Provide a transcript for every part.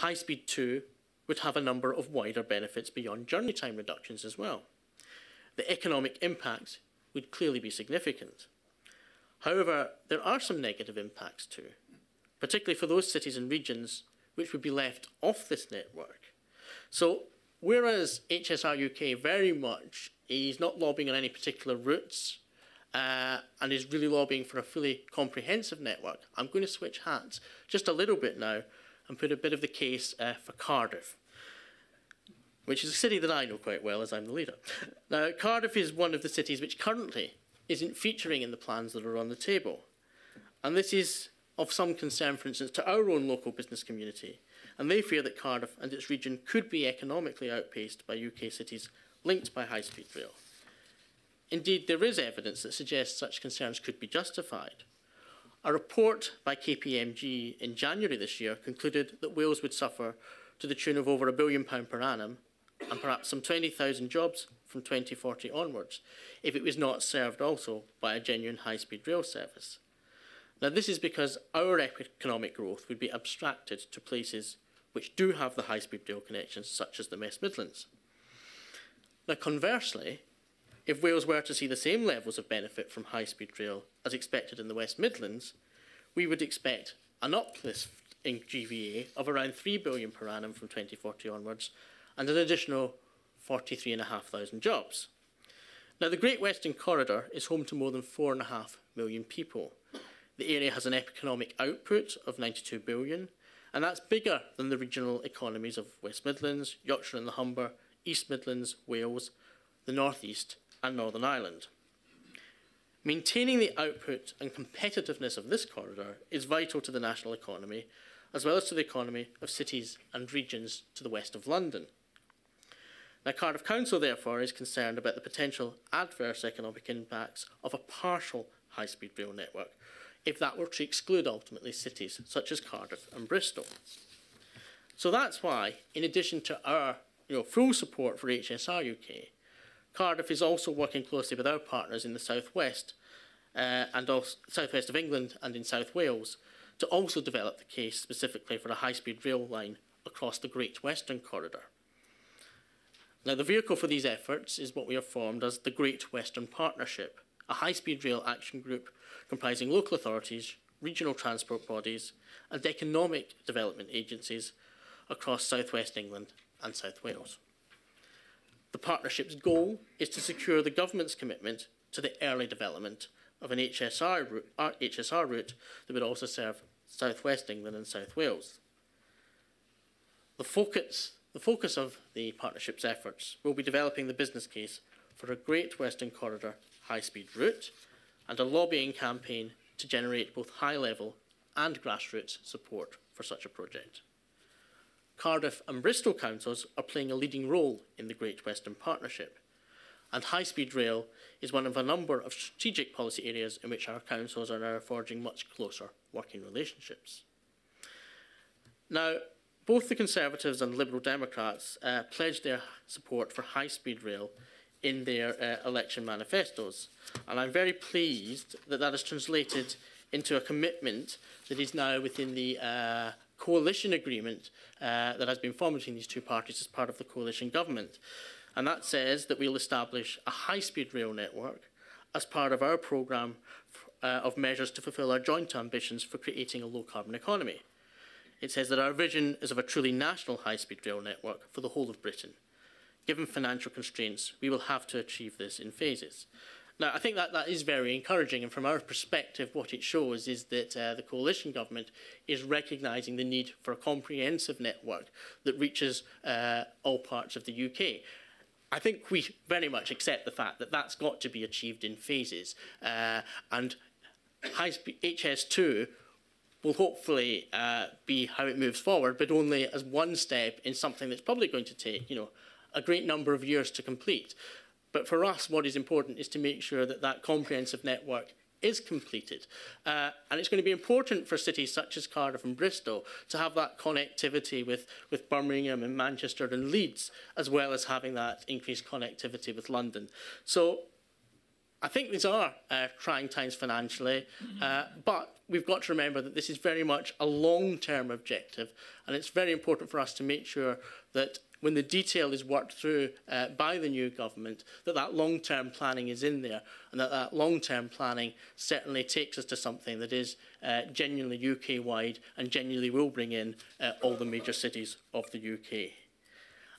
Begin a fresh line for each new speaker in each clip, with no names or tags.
High Speed 2 would have a number of wider benefits beyond journey time reductions as well. The economic impact would clearly be significant. However, there are some negative impacts too, particularly for those cities and regions which would be left off this network. So, whereas HSR UK very much is not lobbying on any particular routes and is really lobbying for a fully comprehensive network, I'm going to switch hats just a little bit now and put a bit of the case for Cardiff, which is a city that I know quite well as I'm the leader. Now, Cardiff is one of the cities which currently isn't featuring in the plans that are on the table. And this is of some concern, for instance, to our own local business community. And they fear that Cardiff and its region could be economically outpaced by UK cities linked by high-speed rail. Indeed, there is evidence that suggests such concerns could be justified. A report by KPMG in January this year concluded that Wales would suffer to the tune of over £1 billion per annum and perhaps some 20,000 jobs from 2040 onwards if it was not served also by a genuine high-speed rail service. Now, this is because our economic growth would be abstracted to places which do have the high-speed rail connections, such as the West Midlands. Now, conversely, if Wales were to see the same levels of benefit from high-speed rail as expected in the West Midlands, we would expect an uplift in GVA of around £3 billion per annum from 2040 onwards and an additional 43,500 jobs. Now, the Great Western Corridor is home to more than 4.5 million people. The area has an economic output of 92 billion, and that's bigger than the regional economies of West Midlands, Yorkshire and the Humber, East Midlands, Wales, the North East and Northern Ireland. Maintaining the output and competitiveness of this corridor is vital to the national economy, as well as to the economy of cities and regions to the west of London. Now, Cardiff Council, therefore, is concerned about the potential adverse economic impacts of a partial high-speed rail network, if that were to exclude ultimately cities such as Cardiff and Bristol. So that's why, in addition to our full support for HSR UK, Cardiff is also working closely with our partners in the southwest and also southwest of England and in South Wales to also develop the case specifically for a high-speed rail line across the Great Western Corridor. Now, the vehicle for these efforts is what we have formed as the Great Western Partnership, a high-speed rail action group comprising local authorities, regional transport bodies and economic development agencies across southwest England and South Wales. The partnership's goal is to secure the government's commitment to the early development of an HSR route that would also serve southwest England and South Wales. The focus of the partnership's efforts will be developing the business case for a Great Western Corridor high-speed route and a lobbying campaign to generate both high-level and grassroots support for such a project. Cardiff and Bristol councils are playing a leading role in the Great Western Partnership, and high-speed rail is one of a number of strategic policy areas in which our councils are now forging much closer working relationships. Now, both the Conservatives and Liberal Democrats pledged their support for high-speed rail in their election manifestos, and I'm very pleased that that has translated into a commitment that is now within the coalition agreement that has been formed between these two parties as part of the coalition government. And that says that we'll establish a high-speed rail network as part of our programme of measures to fulfil our joint ambitions for creating a low-carbon economy. It says that our vision is of a truly national high-speed rail network for the whole of Britain. Given financial constraints, we will have to achieve this in phases. Now, I think that is very encouraging, and from our perspective, what it shows is that the coalition government is recognising the need for a comprehensive network that reaches all parts of the UK. I think we very much accept the fact that that's got to be achieved in phases, and high-speed HS2 will hopefully be how it moves forward, but only as one step in something that's probably going to take, a great number of years to complete. But for us, what is important is to make sure that that comprehensive network is completed. And it's going to be important for cities such as Cardiff and Bristol to have that connectivity with Birmingham and Manchester and Leeds, as well as having that increased connectivity with London. So I think these are trying times financially, but we've got to remember that this is very much a long-term objective, and it's very important for us to make sure that when the detail is worked through by the new government, that long-term planning is in there, and that long-term planning certainly takes us to something that is genuinely UK-wide and genuinely will bring in all the major cities of the UK.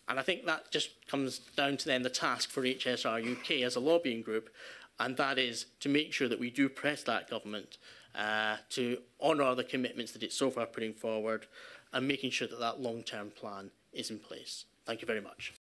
And I think that just comes down to then the task for HSR UK as a lobbying group, and that is to make sure that we do press that government to honour the commitments that it's so far putting forward and making sure that long-term plan is in place. Thank you very much.